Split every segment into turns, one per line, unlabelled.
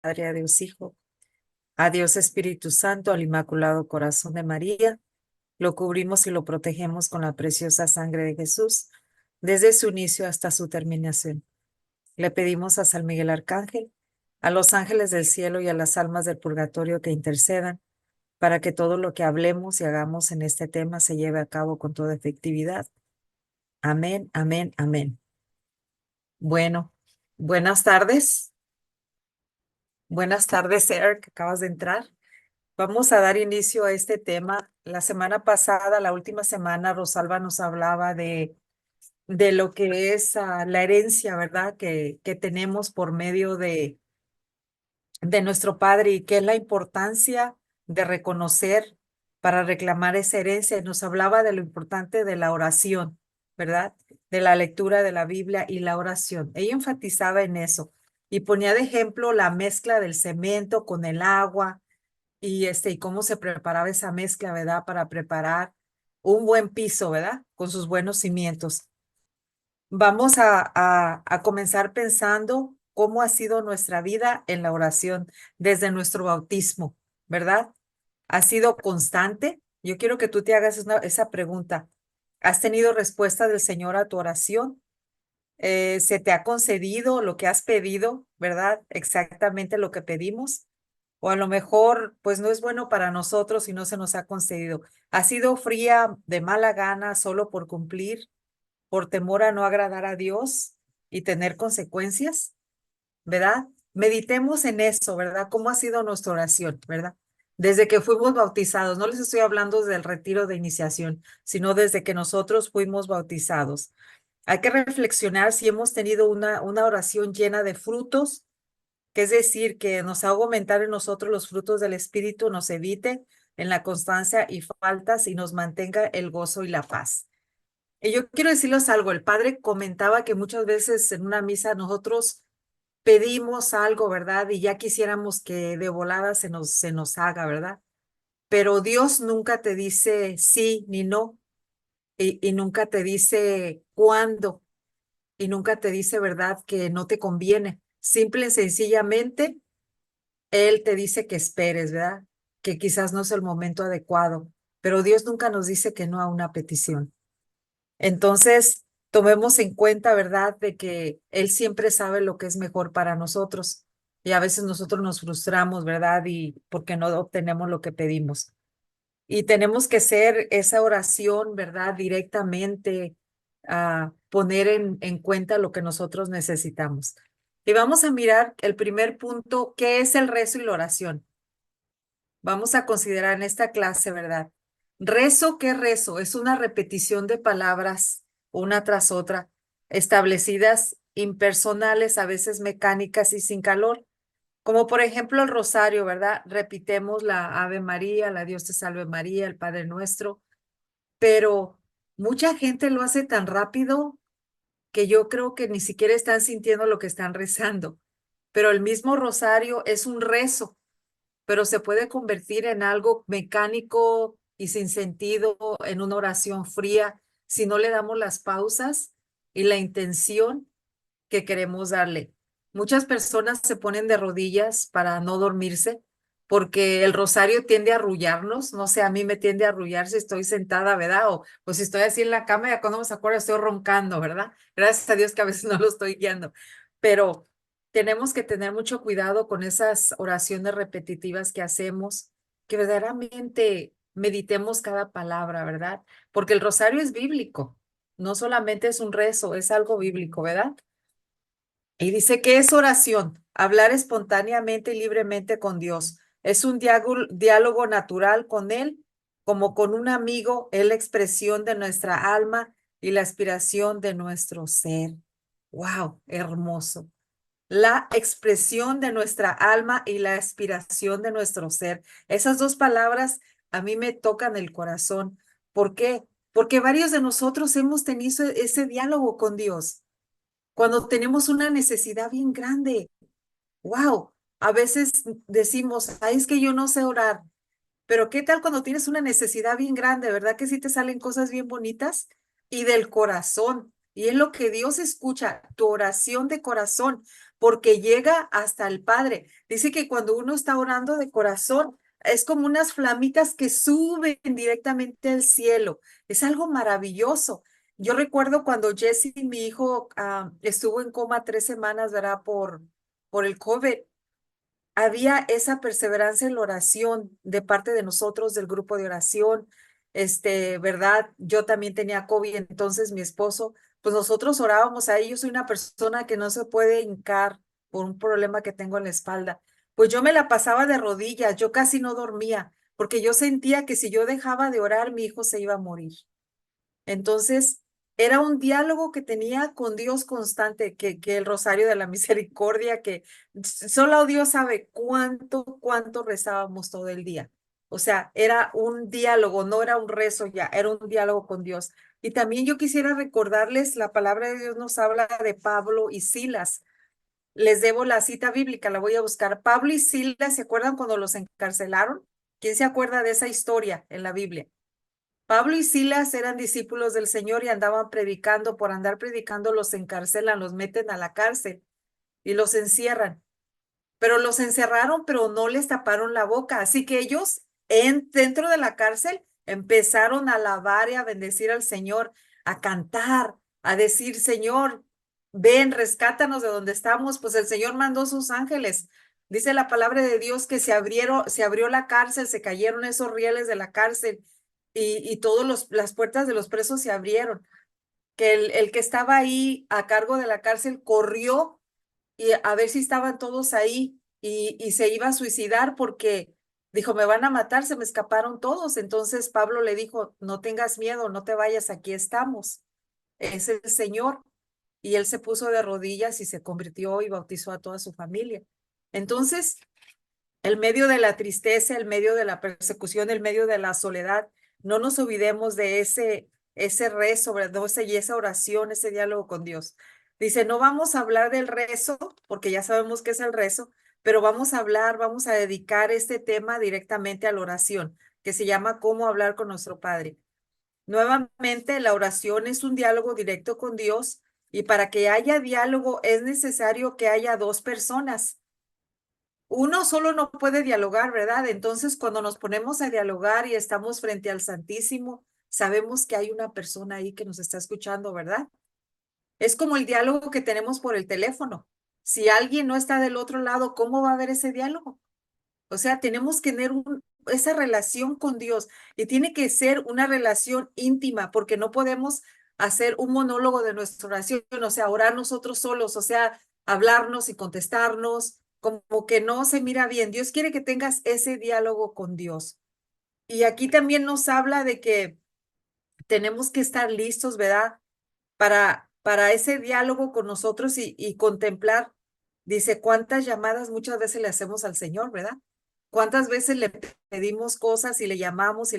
Padre, a Dios Hijo, a Dios Espíritu Santo, al Inmaculado Corazón de María. Lo cubrimos y lo protegemos con la preciosa sangre de Jesús, desde su inicio hasta su terminación. Le pedimos a San Miguel Arcángel, a los ángeles del cielo y a las almas del purgatorio que intercedan para que todo lo que hablemos y hagamos en este tema se lleve a cabo con toda efectividad. Amén, amén, amén. Bueno, buenas tardes. Buenas tardes, Eric, acabas de entrar. Vamos a dar inicio a este tema. La semana pasada, la última semana, Rosalba nos hablaba de lo que es la herencia, ¿verdad? Que tenemos por medio de nuestro Padre y qué es la importancia de reconocer para reclamar esa herencia. Y nos hablaba de lo importante de la oración, ¿verdad? De la lectura de la Biblia y la oración. Ella enfatizaba en eso y ponía de ejemplo la mezcla del cemento con el agua y cómo se preparaba esa mezcla, ¿verdad? Para preparar un buen piso, ¿verdad? Con sus buenos cimientos. Vamos a comenzar pensando cómo ha sido nuestra vida en la oración desde nuestro bautismo, ¿verdad? ¿Ha sido constante? Yo quiero que tú te hagas esa pregunta. ¿Has tenido respuesta del Señor a tu oración? ¿Se te ha concedido lo que has pedido, verdad? Exactamente lo que pedimos. O a lo mejor, pues no es bueno para nosotros y no se nos ha concedido. ¿Ha sido fría de mala gana solo por cumplir, por temor a no agradar a Dios y tener consecuencias? ¿Verdad? Meditemos en eso, ¿verdad? ¿Cómo ha sido nuestra oración, verdad? Desde que fuimos bautizados, no les estoy hablando del retiro de iniciación, sino desde que nosotros fuimos bautizados. Hay que reflexionar si hemos tenido una oración llena de frutos, que es decir, que nos haga aumentar en nosotros los frutos del Espíritu, nos evite en la constancia y faltas y nos mantenga el gozo y la paz. Y yo quiero decirles algo, el padre comentaba que muchas veces en una misa nosotros pedimos algo, ¿verdad? Y ya quisiéramos que de volada se nos haga, ¿verdad? Pero Dios nunca te dice sí ni no, y nunca te dice cuándo, y nunca te dice, ¿verdad?, que no te conviene. Simple y sencillamente, Él te dice que esperes, ¿verdad? Que quizás no es el momento adecuado, pero Dios nunca nos dice que no a una petición. Entonces, tomemos en cuenta, ¿verdad?, de que Él siempre sabe lo que es mejor para nosotros. Y a veces nosotros nos frustramos, ¿verdad? Y porque no obtenemos lo que pedimos. Y tenemos que hacer esa oración, ¿verdad? Directamente a poner en cuenta lo que nosotros necesitamos. Y vamos a mirar el primer punto, ¿qué es el rezo y la oración? Vamos a considerar en esta clase, ¿verdad? Rezo, ¿qué rezo? Es una repetición de palabras una tras otra, establecidas, impersonales, a veces mecánicas y sin calor. Como por ejemplo el rosario, ¿verdad? Repitemos la Ave María, la Dios te salve María, el Padre Nuestro, pero mucha gente lo hace tan rápido que yo creo que ni siquiera están sintiendo lo que están rezando. Pero el mismo rosario es un rezo, pero se puede convertir en algo mecánico y sin sentido, en una oración fría, si no le damos las pausas y la intención que queremos darle. Muchas personas se ponen de rodillas para no dormirse porque el rosario tiende a arrullarnos. No sé, a mí me tiende a arrullar si estoy sentada, ¿verdad? O si estoy así en la cama, ya cuando me acuerdo estoy roncando, ¿verdad? Gracias a Dios que a veces no lo estoy guiando. Pero tenemos que tener mucho cuidado con esas oraciones repetitivas que hacemos, que verdaderamente meditemos cada palabra, ¿verdad? Porque el rosario es bíblico, no solamente es un rezo, es algo bíblico, ¿verdad? Y dice que es oración, hablar espontáneamente y libremente con Dios. Es un diálogo natural con Él, como con un amigo, es la expresión de nuestra alma y la aspiración de nuestro ser. ¡Wow! Hermoso. La expresión de nuestra alma y la aspiración de nuestro ser. Esas dos palabras a mí me tocan el corazón. ¿Por qué? Porque varios de nosotros hemos tenido ese diálogo con Dios cuando tenemos una necesidad bien grande. Wow, a veces decimos, ay, es que yo no sé orar, pero ¿qué tal cuando tienes una necesidad bien grande? ¿Verdad que sí te salen cosas bien bonitas? Y del corazón. Y es lo que Dios escucha, tu oración de corazón. porque llega hasta el Padre. Dice que cuando uno está orando de corazón, es como unas flamitas que suben directamente al cielo. Es algo maravilloso. Yo recuerdo cuando Jesse, mi hijo, estuvo en coma 3 semanas, ¿verdad? Por el COVID. Había esa perseverancia en la oración de parte de nosotros, del grupo de oración, ¿verdad? Yo también tenía COVID, entonces mi esposo, pues nosotros orábamos ahí. Yo soy una persona que no se puede hincar por un problema que tengo en la espalda. Pues yo me la pasaba de rodillas, yo casi no dormía, porque yo sentía que si yo dejaba de orar, mi hijo se iba a morir. Entonces, era un diálogo que tenía con Dios constante, que el Rosario de la Misericordia, que solo Dios sabe cuánto rezábamos todo el día. O sea, era un diálogo, no era un rezo ya, era un diálogo con Dios. Y también yo quisiera recordarles, la palabra de Dios nos habla de Pablo y Silas. Les debo la cita bíblica, la voy a buscar. Pablo y Silas, ¿se acuerdan cuando los encarcelaron? ¿Quién se acuerda de esa historia en la Biblia? Pablo y Silas eran discípulos del Señor y andaban predicando. Por andar predicando los encarcelan, los meten a la cárcel y los encierran. Pero los encerraron, pero no les taparon la boca. Así que ellos dentro de la cárcel empezaron a alabar y a bendecir al Señor, a cantar, a decir, Señor, ven, rescátanos de donde estamos. Pues el Señor mandó sus ángeles. Dice la palabra de Dios que se abrió la cárcel, se cayeron esos rieles de la cárcel y todas las puertas de los presos se abrieron. Que el que estaba ahí a cargo de la cárcel corrió y a ver si estaban todos ahí y se iba a suicidar porque dijo, me van a matar, se me escaparon todos. Entonces Pablo le dijo, no tengas miedo, no te vayas, aquí estamos. Es el Señor. Y él se puso de rodillas y se convirtió y bautizó a toda su familia. Entonces, en medio de la tristeza, en medio de la persecución, en medio de la soledad, no nos olvidemos de ese rezo, ¿verdad? Y esa oración, ese diálogo con Dios. Dice, no vamos a hablar del rezo, porque ya sabemos qué es el rezo, pero vamos a dedicar este tema directamente a la oración, que se llama cómo hablar con nuestro Padre. Nuevamente, la oración es un diálogo directo con Dios y para que haya diálogo es necesario que haya dos personas. Uno solo no puede dialogar, ¿verdad? Entonces, cuando nos ponemos a dialogar y estamos frente al Santísimo, sabemos que hay una persona ahí que nos está escuchando, ¿verdad? Es como el diálogo que tenemos por el teléfono. Si alguien no está del otro lado, ¿cómo va a haber ese diálogo? O sea, tenemos que tener esa relación con Dios y tiene que ser una relación íntima porque no podemos hacer un monólogo de nuestra oración, o sea, orar nosotros solos, o sea, hablarnos y contestarnos, como que no se mira bien. Dios quiere que tengas ese diálogo con Dios. Y aquí también nos habla de que tenemos que estar listos, ¿verdad? Para ese diálogo con nosotros y contemplar. Dice, ¿cuántas llamadas muchas veces le hacemos al Señor, verdad? ¿Cuántas veces le pedimos cosas y le llamamos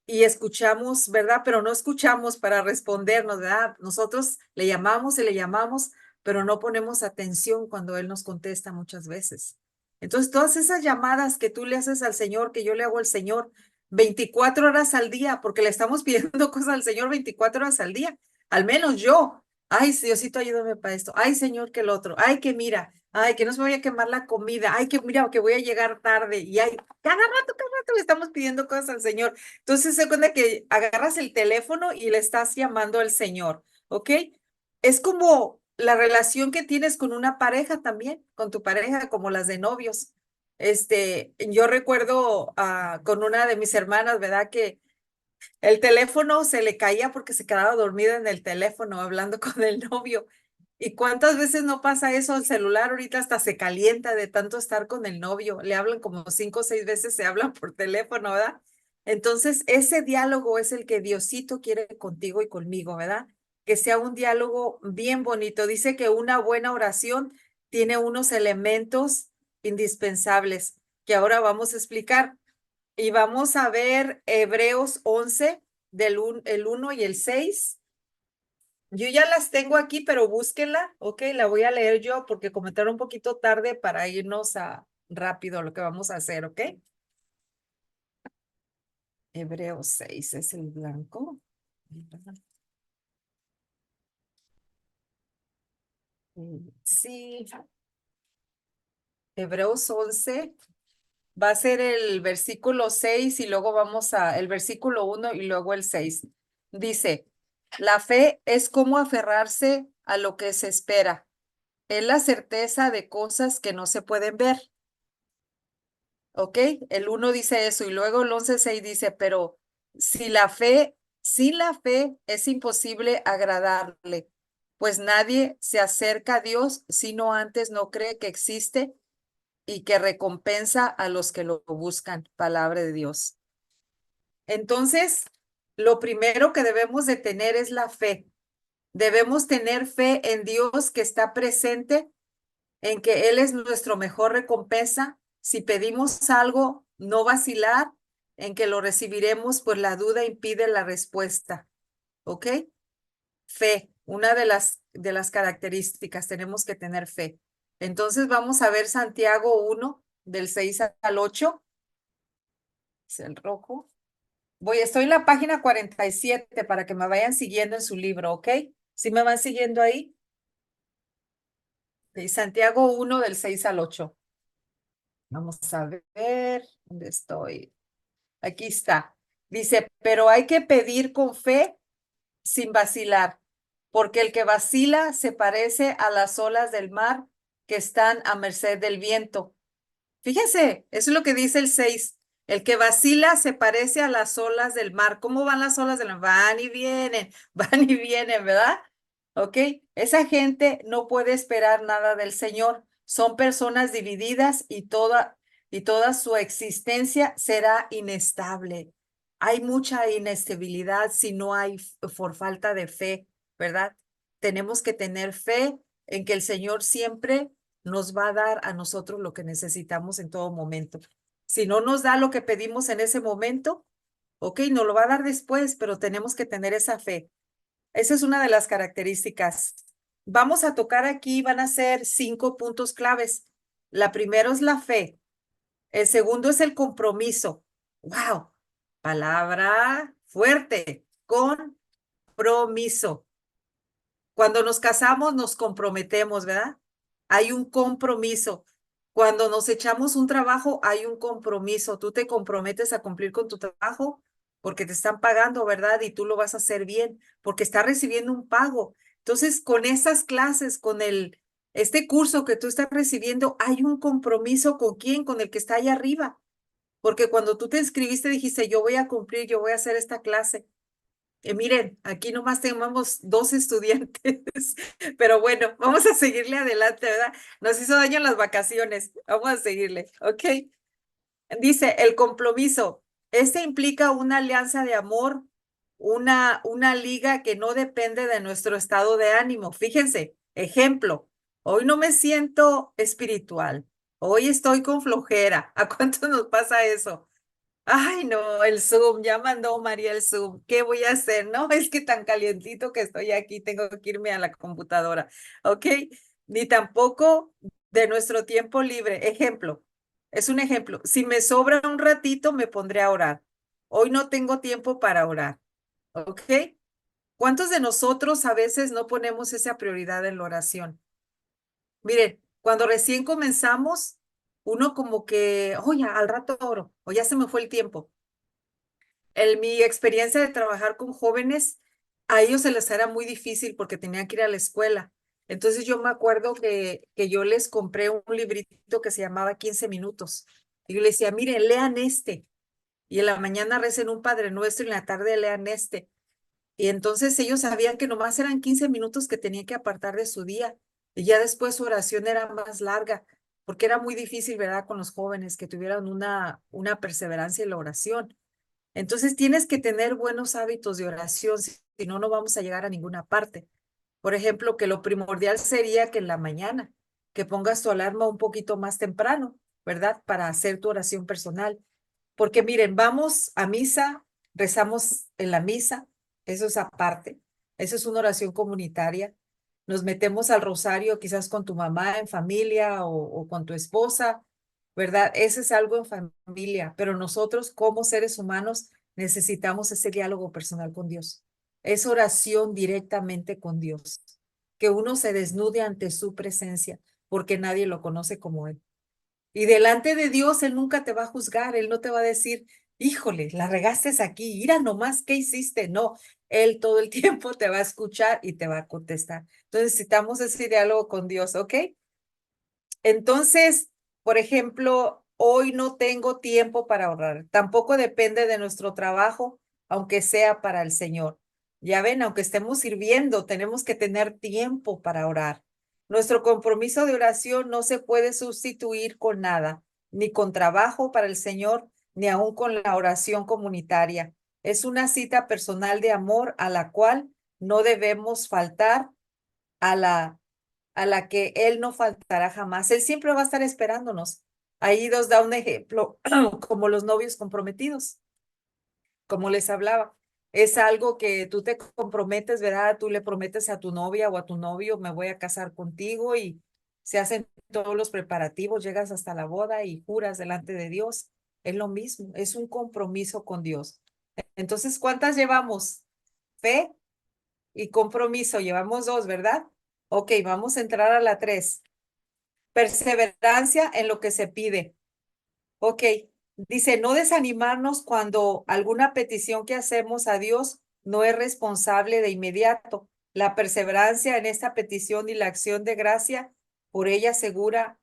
y escuchamos, ¿verdad? Pero no escuchamos para respondernos, ¿verdad? Nosotros le llamamos y le llamamos, pero no ponemos atención cuando Él nos contesta muchas veces. Entonces, todas esas llamadas que tú le haces al Señor, que yo le hago al Señor 24 horas al día, porque le estamos pidiendo cosas al Señor 24 horas al día, al menos yo. Ay, Diosito, ayúdame para esto. Ay, Señor, que el otro. Ay, que mira. Ay, que no se me vaya a quemar la comida. Ay, que mira, que voy a llegar tarde. Y ay, cada rato le estamos pidiendo cosas al Señor. Entonces se cuenta que agarras el teléfono y le estás llamando al Señor, ¿ok? Es como la relación que tienes con una pareja también, con tu pareja, como las de novios. Yo recuerdo con una de mis hermanas, ¿verdad? Que el teléfono se le caía porque se quedaba dormida en el teléfono hablando con el novio. ¿Y cuántas veces no pasa eso? El celular ahorita hasta se calienta de tanto estar con el novio. Le hablan como 5 o 6 veces, se hablan por teléfono, ¿verdad? Entonces, ese diálogo es el que Diosito quiere contigo y conmigo, ¿verdad? Que sea un diálogo bien bonito. Dice que una buena oración tiene unos elementos indispensables que ahora vamos a explicar. Y vamos a ver Hebreos 11 el 1 y el 6. Yo ya las tengo aquí, pero búsquenla, ok, la voy a leer yo porque comentaron un poquito tarde para irnos a rápido a lo que vamos a hacer, ok. Hebreos 6 es el blanco. Sí, Hebreos 11 va a ser el versículo 6 y luego vamos a el versículo 1 y luego el 6. Dice, la fe es como aferrarse a lo que se espera. Es la certeza de cosas que no se pueden ver. ¿Ok? El 1 dice eso y luego el 11:6 dice, pero si la fe, sin la fe es imposible agradarle, pues nadie se acerca a Dios sino antes no cree que existe y que recompensa a los que lo buscan. Palabra de Dios. Entonces, lo primero que debemos de tener es la fe. Debemos tener fe en Dios que está presente, en que Él es nuestro mejor recompensa. Si pedimos algo, no vacilar en que lo recibiremos, pues la duda impide la respuesta. ¿Ok? Fe, una de las características, tenemos que tener fe. Entonces vamos a ver Santiago 1, del 6 al 8. Es el rojo. Estoy en la página 47 para que me vayan siguiendo en su libro, ¿ok? ¿Sí me van siguiendo ahí? Ok, Santiago 1, del 6 al 8. Vamos a ver, ¿dónde estoy? Aquí está. Dice, pero hay que pedir con fe sin vacilar, porque el que vacila se parece a las olas del mar que están a merced del viento. Fíjense, eso es lo que dice el 6. El que vacila se parece a las olas del mar. ¿Cómo van las olas del mar? Van y vienen, van y vienen, ¿verdad? ¿Ok? Esa gente no puede esperar nada del Señor. Son personas divididas y toda su existencia será inestable. Hay mucha inestabilidad si no hay por falta de fe, ¿verdad? Tenemos que tener fe en que el Señor siempre nos va a dar a nosotros lo que necesitamos en todo momento. Si no nos da lo que pedimos en ese momento, ok, nos lo va a dar después, pero tenemos que tener esa fe. Esa es una de las características. Vamos a tocar aquí, van a ser 5 puntos claves. La primera es la fe. El segundo es el compromiso. ¡Wow! Palabra fuerte. Compromiso. Cuando nos casamos, nos comprometemos, ¿verdad? Hay un compromiso. Cuando nos echamos un trabajo, hay un compromiso. Tú te comprometes a cumplir con tu trabajo porque te están pagando, ¿verdad? Y tú lo vas a hacer bien porque estás recibiendo un pago. Entonces, con esas clases, con este curso que tú estás recibiendo, hay un compromiso con quién, con el que está allá arriba. Porque cuando tú te inscribiste, dijiste, yo voy a cumplir, yo voy a hacer esta clase. Miren, aquí nomás tenemos 2 estudiantes, pero bueno, vamos a seguirle adelante, ¿verdad? Nos hizo daño las vacaciones, vamos a seguirle, ¿ok? Dice, el compromiso. Este implica una alianza de amor, una liga que no depende de nuestro estado de ánimo. Fíjense, ejemplo, hoy no me siento espiritual, hoy estoy con flojera. ¿A cuánto nos pasa eso? Ay, no, el Zoom, ya mandó María el Zoom. ¿Qué voy a hacer? No, es que tan calientito que estoy aquí, tengo que irme a la computadora, ¿ok? Ni tampoco de nuestro tiempo libre. Ejemplo, es un ejemplo. Si me sobra un ratito, me pondré a orar. Hoy no tengo tiempo para orar, ¿ok? ¿Cuántos de nosotros a veces no ponemos esa prioridad en la oración? Miren, cuando recién comenzamos, uno como que, oye, al rato oro, o ya se me fue el tiempo. En mi experiencia de trabajar con jóvenes, a ellos se les era muy difícil porque tenían que ir a la escuela. Entonces yo me acuerdo que yo les compré un librito que se llamaba 15 minutos. Y yo les decía, miren, lean este. Y en la mañana recen un Padre Nuestro y en la tarde lean este. Y entonces ellos sabían que nomás eran 15 minutos que tenían que apartar de su día. Y ya después su oración era más larga, porque era muy difícil, ¿verdad?, con los jóvenes que tuvieran una perseverancia en la oración. Entonces tienes que tener buenos hábitos de oración, si no, no vamos a llegar a ninguna parte. Por ejemplo, que lo primordial sería que en la mañana, que pongas tu alarma un poquito más temprano, ¿verdad? Para hacer tu oración personal. Porque miren, vamos a misa, rezamos en la misa, eso es aparte, eso es una oración comunitaria. Nos metemos al rosario quizás con tu mamá en familia o con tu esposa, ¿verdad? Ese es algo en familia, pero nosotros como seres humanos necesitamos ese diálogo personal con Dios. Es oración directamente con Dios. que uno se desnude ante su presencia, porque nadie lo conoce como Él. Y delante de Dios, Él nunca te va a juzgar, Él no te va a decir, híjole, la regaste aquí, mira nomás, ¿qué hiciste? No, Él todo el tiempo te va a escuchar y te va a contestar. Entonces necesitamos ese diálogo con Dios, ¿ok? Entonces, por ejemplo, hoy no tengo tiempo para orar. Tampoco depende de nuestro trabajo, aunque sea para el Señor. Ya ven, aunque estemos sirviendo, tenemos que tener tiempo para orar. Nuestro compromiso de oración no se puede sustituir con nada, ni con trabajo para el Señor, ni aún con la oración comunitaria. Es una cita personal de amor a la cual no debemos faltar a la que Él no faltará jamás. Él siempre va a estar esperándonos. Ahí nos da un ejemplo, como los novios comprometidos, como les hablaba. Es algo que tú te comprometes, ¿verdad? Tú le prometes a tu novia o a tu novio, me voy a casar contigo y se hacen todos los preparativos, llegas hasta la boda y juras delante de Dios. Es lo mismo, es un compromiso con Dios. Entonces, ¿cuántas llevamos? Fe y compromiso. Llevamos dos, ¿verdad? Ok, vamos a entrar a la tres. Perseverancia en lo que se pide. Ok, dice, no desanimarnos cuando alguna petición que hacemos a Dios no es responsable de inmediato. La perseverancia en esta petición y la acción de gracia por ella segura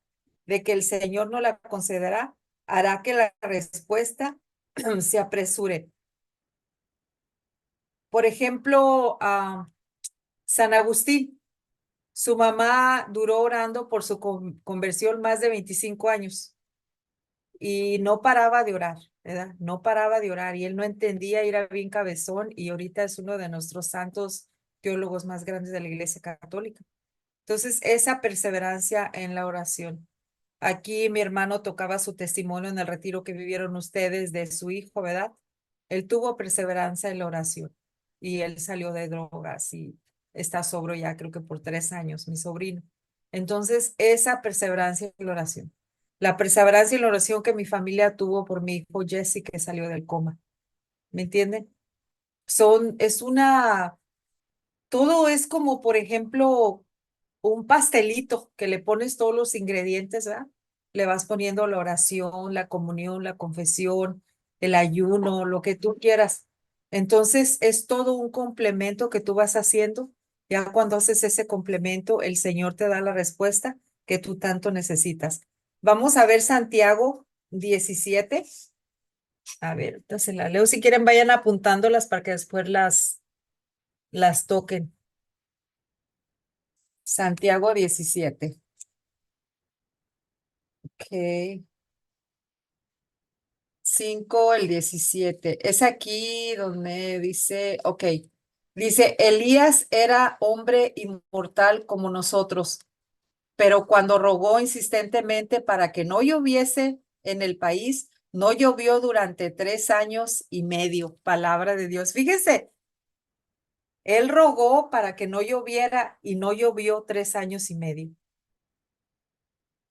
de que el Señor no la concederá, hará que la respuesta se apresure. Por ejemplo, San Agustín, su mamá duró orando por su conversión más de 25 años. Y no paraba de orar, ¿verdad? No paraba de orar y él no entendía, era bien cabezón y ahorita es uno de nuestros santos teólogos más grandes de la Iglesia Católica. Entonces, esa perseverancia en la oración. Aquí mi hermano tocaba su testimonio en el retiro que vivieron ustedes de su hijo, ¿verdad? Él tuvo perseverancia en la oración y él salió de drogas y está sobrio ya creo que por 3 años, mi sobrino. Entonces, esa perseverancia en la oración. La perseverancia en la oración que mi familia tuvo por mi hijo Jesse que salió del coma. ¿Me entienden? Es una, todo es como, por ejemplo, un pastelito que le pones todos los ingredientes, ¿verdad? Le vas poniendo la oración, la comunión, la confesión, el ayuno, lo que tú quieras. Entonces es todo un complemento que tú vas haciendo. Ya cuando haces ese complemento, el Señor te da la respuesta que tú tanto necesitas. Vamos a ver Santiago 17. A ver, entonces la leo. Si quieren, vayan apuntándolas para que después las toquen. Santiago 17. Ok. 5 el 17. Es aquí donde dice, ok, dice, Elías era hombre inmortal como nosotros, pero cuando rogó insistentemente para que no lloviese en el país, no llovió durante 3 años y medio. Palabra de Dios. Fíjese, él rogó para que no lloviera y no llovió 3 años y medio.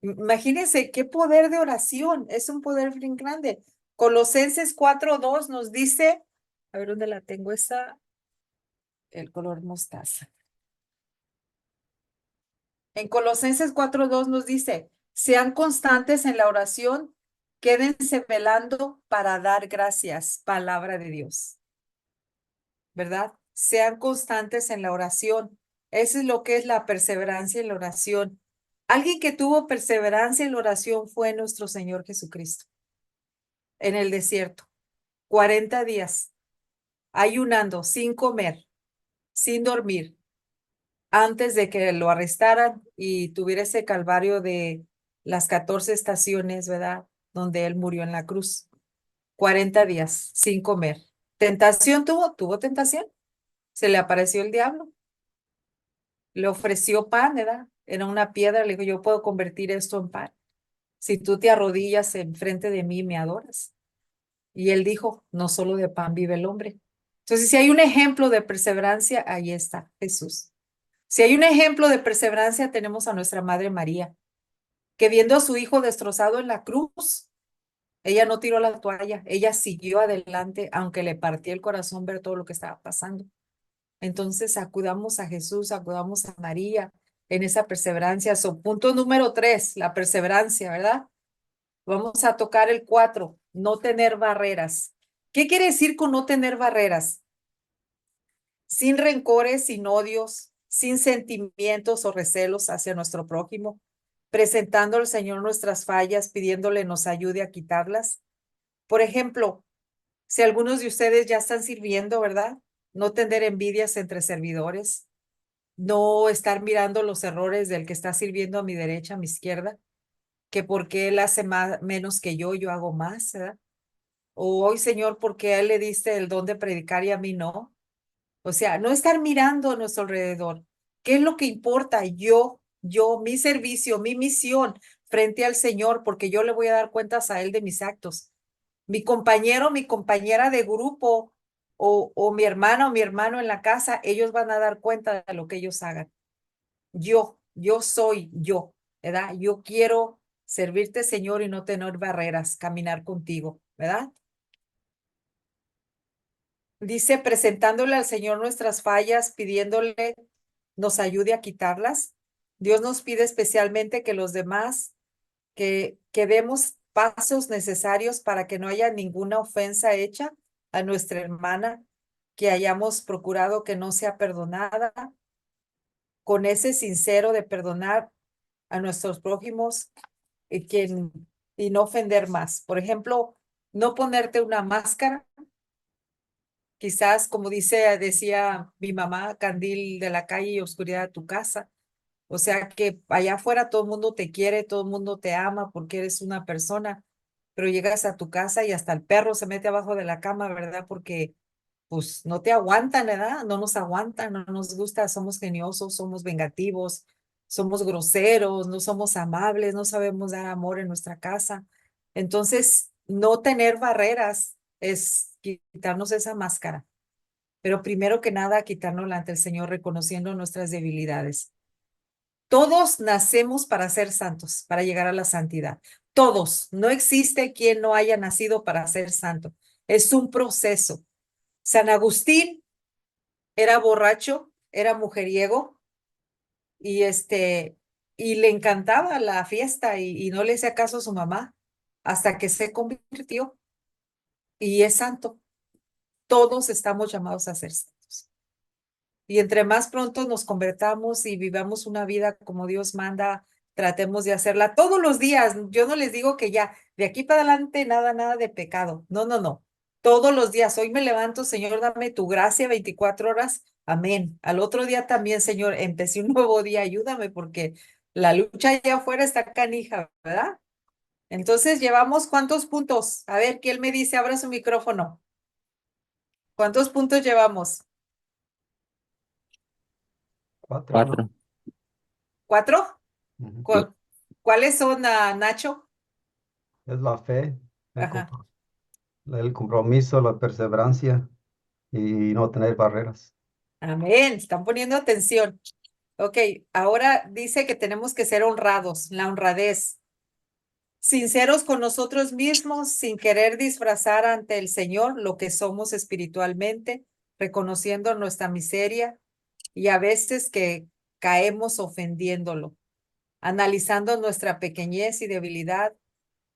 Imagínense qué poder de oración, es un poder bien grande. Colosenses 4:2 nos dice, a ver dónde la tengo esa, el color mostaza. En Colosenses 4:2 nos dice, sean constantes en la oración, quédense velando para dar gracias, palabra de Dios, ¿verdad? Sean constantes en la oración. Eso es lo que es la perseverancia en la oración. Alguien que tuvo perseverancia en la oración fue nuestro Señor Jesucristo en el desierto. 40 días ayunando, sin comer, sin dormir, antes de que lo arrestaran y tuviera ese calvario de las 14 estaciones, ¿verdad? Donde él murió en la cruz. 40 días sin comer. ¿Tentación tuvo tentación? Se le apareció el diablo, le ofreció pan, ¿verdad? Era una piedra, le dijo, yo puedo convertir esto en pan. Si tú te arrodillas enfrente de mí, me adoras. Y él dijo, no solo de pan vive el hombre. Entonces, si hay un ejemplo de perseverancia, ahí está Jesús. Si hay un ejemplo de perseverancia, tenemos a nuestra Madre María, que viendo a su hijo destrozado en la cruz, ella no tiró la toalla, ella siguió adelante, aunque le partía el corazón ver todo lo que estaba pasando. Entonces acudamos a Jesús, acudamos a María en esa perseverancia. So, punto número 3, la perseverancia, ¿verdad? Vamos a tocar el 4, no tener barreras. ¿Qué quiere decir con no tener barreras? Sin rencores, sin odios, sin sentimientos o recelos hacia nuestro prójimo, presentando al Señor nuestras fallas, pidiéndole nos ayude a quitarlas. Por ejemplo, si algunos de ustedes ya están sirviendo, ¿verdad? No tener envidias entre servidores, no estar mirando los errores del que está sirviendo a mi derecha, a mi izquierda, que porque él hace más, menos que yo hago más, ¿verdad? O hoy, Señor, porque a él le diste el don de predicar y a mí no. O sea, no estar mirando a nuestro alrededor. ¿Qué es lo que importa? Mi servicio, mi misión frente al Señor, porque yo le voy a dar cuentas a Él de mis actos. Mi compañero, mi compañera de grupo, o mi hermana o mi hermano en la casa, ellos van a dar cuenta de lo que ellos hagan. Yo soy yo, ¿verdad? Yo quiero servirte, Señor, y no tener barreras, caminar contigo, ¿verdad? Dice, presentándole al Señor nuestras fallas, pidiéndole nos ayude a quitarlas. Dios nos pide especialmente que los demás, que demos pasos necesarios para que no haya ninguna ofensa hecha a nuestra hermana, que hayamos procurado que no sea perdonada, con ese sincero de perdonar a nuestros prójimos y no ofender más. Por ejemplo, no ponerte una máscara. Quizás, como decía mi mamá, candil de la calle y oscuridad de tu casa. O sea que allá afuera todo el mundo te quiere, todo el mundo te ama porque eres una persona, pero llegas a tu casa y hasta el perro se mete abajo de la cama, ¿verdad? Porque pues no te aguantan, ¿verdad? No nos aguantan, no nos gusta, somos geniosos, somos vengativos, somos groseros, no somos amables, no sabemos dar amor en nuestra casa. Entonces, no tener barreras es quitarnos esa máscara, pero primero que nada, quitárnosla ante el Señor, reconociendo nuestras debilidades. Todos nacemos para ser santos, para llegar a la santidad. Todos. No existe quien no haya nacido para ser santo. Es un proceso. San Agustín era borracho, era mujeriego y le encantaba la fiesta y no le hacía caso a su mamá hasta que se convirtió y es santo. Todos estamos llamados a ser santos. Y entre más pronto nos convertamos y vivamos una vida como Dios manda, tratemos de hacerla todos los días. Yo no les digo que ya, de aquí para adelante, nada de pecado. No, no, no. Todos los días. Hoy me levanto, Señor, dame tu gracia 24 horas. Amén. Al otro día también, Señor, empecé un nuevo día. Ayúdame porque la lucha allá afuera está canija, ¿verdad? Entonces, llevamos ¿cuántos puntos? A ver, ¿quién me dice? Abra su micrófono. ¿Cuántos puntos llevamos?
Cuatro, ¿no?
Cuatro.
¿Cuatro?
Ujú.
Sí.
¿Cuáles son, Nacho?
Es la fe, el,
Ajá.
compro- el compromiso, la perseverancia y no tener barreras.
Amén. Están poniendo atención. Ok, ahora dice que tenemos que ser honrados, la honradez, sinceros con nosotros mismos, sin querer disfrazar ante el Señor lo que somos espiritualmente, reconociendo nuestra miseria y a veces que caemos ofendiéndolo, analizando nuestra pequeñez y debilidad,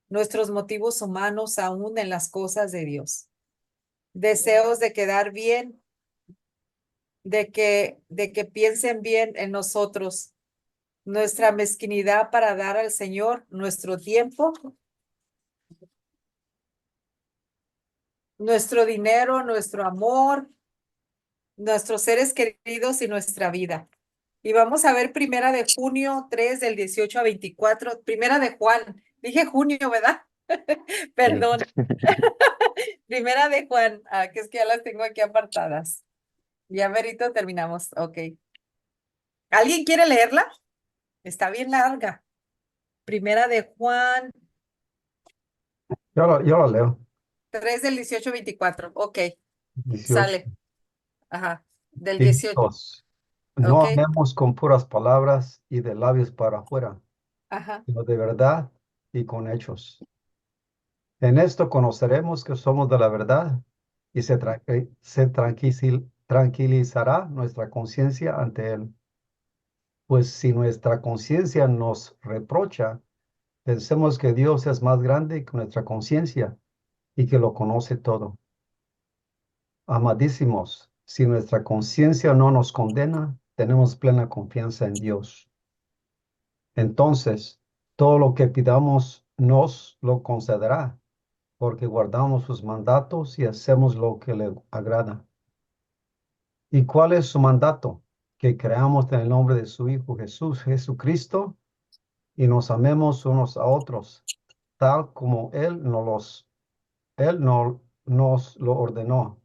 nuestros motivos humanos aún en las cosas de Dios, deseos de quedar bien, de que piensen bien en nosotros, nuestra mezquinidad para dar al Señor nuestro tiempo, nuestro dinero, nuestro amor, nuestros seres queridos y nuestra vida. Y vamos a ver Primera de Junio 3 del 18 a 24, Primera de Juan, dije junio, ¿verdad?
Sí.
Perdón, Primera de Juan, que es que ya las tengo aquí apartadas. Ya verito terminamos, ok. ¿Alguien quiere leerla? Está bien larga. Primera de Juan
Yo lo leo.
3 del 18 a 24, ok,
18.
sale. Ajá, del 18,
2. No
ok,
amemos con puras palabras y de labios para afuera,
ajá.
sino de verdad y con hechos. En esto conoceremos que somos de la verdad y se tranquilizará nuestra conciencia ante Él. Pues si nuestra conciencia nos reprocha, pensemos que Dios es más grande que nuestra conciencia y que lo conoce todo. Amadísimos, si nuestra conciencia no nos condena, tenemos plena confianza en Dios. Entonces, todo lo que pidamos nos lo concederá, porque guardamos sus mandatos y hacemos lo que le agrada. ¿Y cuál es su mandato? Que creamos en el nombre de su Hijo Jesús, Jesucristo, y nos amemos unos a otros, tal como Él nos lo ordenó.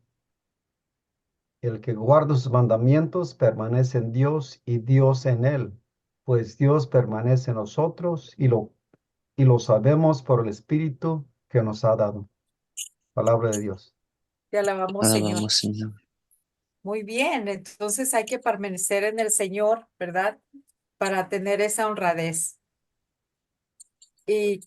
El que guarda sus mandamientos permanece en Dios y Dios en él, pues Dios permanece en nosotros y lo sabemos por el Espíritu que nos ha dado. Palabra de Dios.
Te alabamos, Señor.
Alabamos, Señor.
Muy bien, entonces hay que permanecer en el Señor, ¿verdad? Para tener esa honradez. Y,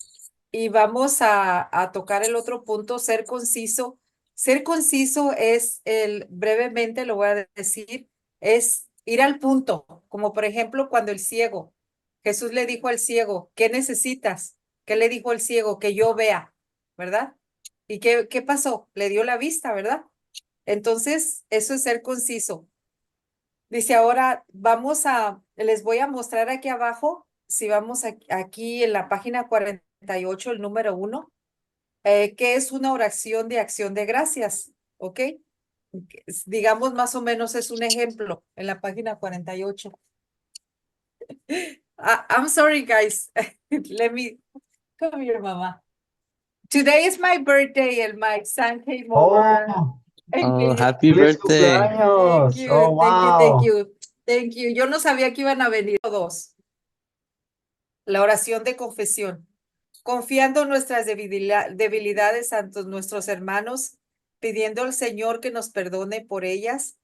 y vamos a tocar el otro punto, ser conciso. Ser conciso es brevemente lo voy a decir, es ir al punto, como por ejemplo cuando el ciego, Jesús le dijo al ciego, ¿qué necesitas? ¿Qué le dijo el ciego? Que yo vea, ¿verdad? ¿Y qué pasó? Le dio la vista, ¿verdad? Entonces, eso es ser conciso. Dice, ahora les voy a mostrar aquí abajo, si vamos aquí en la página 48, el número 1, que es una oración de acción de gracias, ¿ok? Digamos, más o menos es un ejemplo en la página 48. I'm sorry, guys. Let me, come here, mama. Today is my birthday and my son came over.
Oh,
Oh,
Okay.
happy
feliz
birthday.
Thank
cumpleaños. Oh,
you, thank you, thank
wow.
you, thank you. Yo no sabía que iban a venir todos. La oración de confesión. Confiando nuestras debilidades ante nuestros hermanos, pidiendo al Señor que nos perdone por ellas.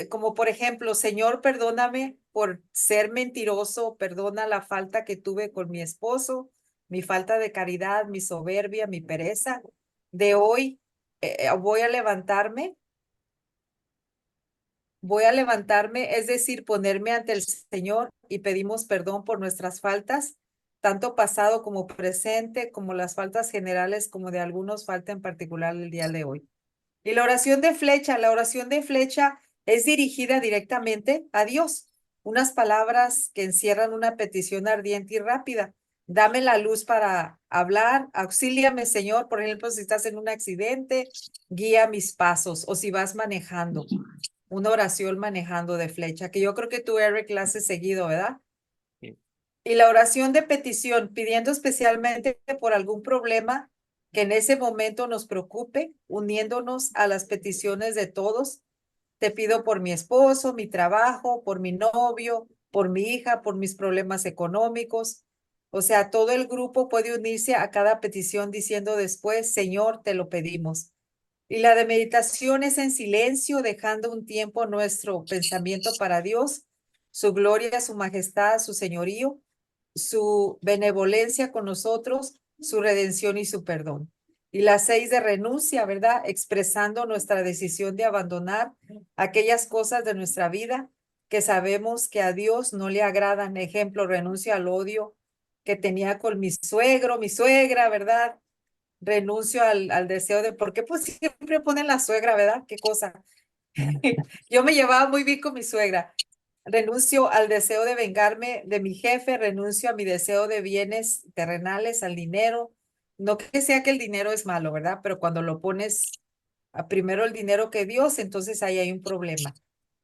Como por ejemplo, Señor, perdóname por ser mentiroso, perdona la falta que tuve con mi esposo, mi falta de caridad, mi soberbia, mi pereza. De hoy voy a levantarme, es decir, ponerme ante el Señor y pedimos perdón por nuestras faltas, tanto pasado como presente, como las faltas generales, como de algunos falta en particular el día de hoy. Y la oración de flecha es dirigida directamente a Dios. Unas palabras que encierran una petición ardiente y rápida. Dame la luz para hablar, auxíliame, Señor, por ejemplo, si estás en un accidente, guía mis pasos, o si vas manejando, una oración manejando de flecha, que yo creo que tú, Eric, la haces seguido, ¿verdad?
Sí.
Y la oración de petición, pidiendo especialmente por algún problema que en ese momento nos preocupe, uniéndonos a las peticiones de todos. Te pido por mi esposo, mi trabajo, por mi novio, por mi hija, por mis problemas económicos. O sea, todo el grupo puede unirse a cada petición diciendo después, Señor, te lo pedimos. Y la de meditación es en silencio, dejando un tiempo nuestro pensamiento para Dios, su gloria, su majestad, su señorío, su benevolencia con nosotros, su redención y su perdón. Y las 6 de renuncia, ¿verdad? Expresando nuestra decisión de abandonar aquellas cosas de nuestra vida que sabemos que a Dios no le agradan. Ejemplo, renuncia al odio que tenía con mi suegro, mi suegra, ¿verdad? Renuncio al deseo de, ¿por qué pues siempre ponen la suegra, verdad? Qué cosa. Yo me llevaba muy bien con mi suegra. Renuncio al deseo de vengarme de mi jefe, renuncio a mi deseo de bienes terrenales, al dinero. No que sea que el dinero es malo, ¿verdad? Pero cuando lo pones a primero el dinero que Dios, entonces ahí hay un problema.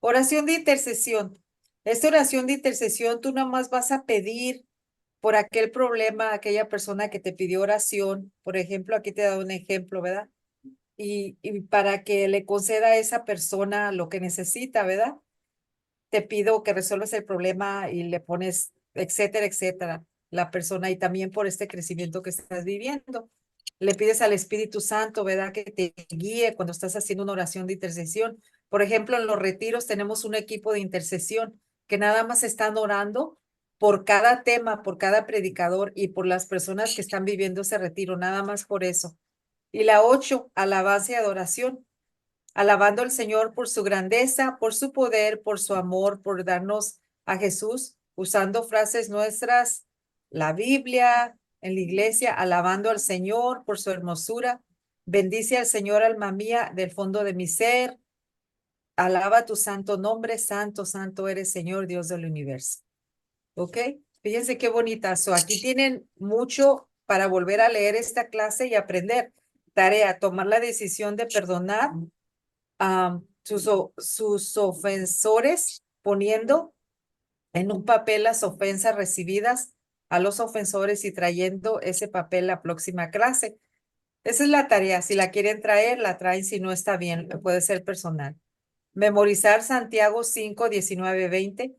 Oración de intercesión. Esta oración de intercesión, tú nada más vas a pedir por aquel problema, aquella persona que te pidió oración. Por ejemplo, aquí te he dado un ejemplo, ¿verdad? Y para que le conceda a esa persona lo que necesita, ¿verdad? Te pido que resuelvas el problema y le pones, etcétera, etcétera, la persona y también por este crecimiento que estás viviendo. Le pides al Espíritu Santo, ¿verdad? Que te guíe cuando estás haciendo una oración de intercesión. Por ejemplo, en los retiros tenemos un equipo de intercesión que nada más están orando por cada tema, por cada predicador y por las personas que están viviendo ese retiro, nada más por eso. Y la 8, alabanza y adoración. alabando al Señor por su grandeza, por su poder, por su amor, por darnos a Jesús, usando frases nuestras, la Biblia, en la iglesia, alabando al Señor por su hermosura. Bendice al Señor, alma mía, del fondo de mi ser. Alaba tu santo nombre, santo, santo eres, Señor, Dios del universo. ¿Ok? Fíjense qué bonita. Aquí tienen mucho para volver a leer esta clase y aprender. Tarea, tomar la decisión de perdonar a sus ofensores, poniendo en un papel las ofensas recibidas a los ofensores y trayendo ese papel la próxima clase. Esa es la tarea. Si la quieren traer, la traen. Si no está bien, puede ser personal. Memorizar Santiago 5, 19, 20,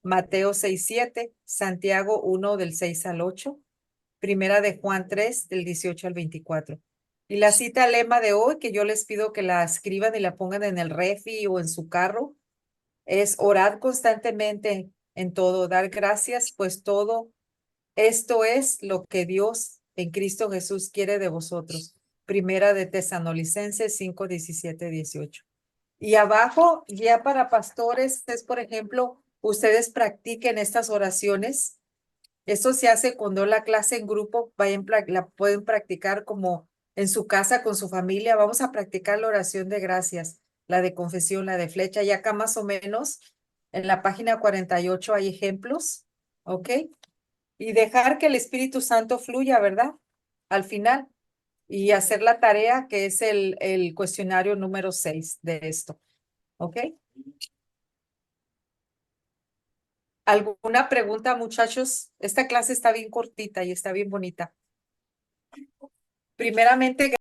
Mateo 6, 7, Santiago 1 del 6 al 8, Primera de Juan 3 del 18 al 24. Y la cita lema de hoy, que yo les pido que la escriban y la pongan en el refi o en su carro, es orad constantemente en todo, dar gracias, pues todo esto es lo que Dios en Cristo Jesús quiere de vosotros. Primera de Tesalonicenses 5, 17, 18. Y abajo, guía para pastores, es, por ejemplo, ustedes practiquen estas oraciones. Esto se hace cuando la clase en grupo, la pueden practicar como en su casa con su familia. Vamos a practicar la oración de gracias, la de confesión, la de flecha. Y acá más o menos en la página 48 hay ejemplos, ¿ok? Y dejar que el Espíritu Santo fluya, ¿verdad? Al final. Y hacer la tarea que es el cuestionario número 6 de esto, ¿ok? ¿Alguna pregunta, muchachos? Esta clase está bien cortita y está bien bonita. Primeramente,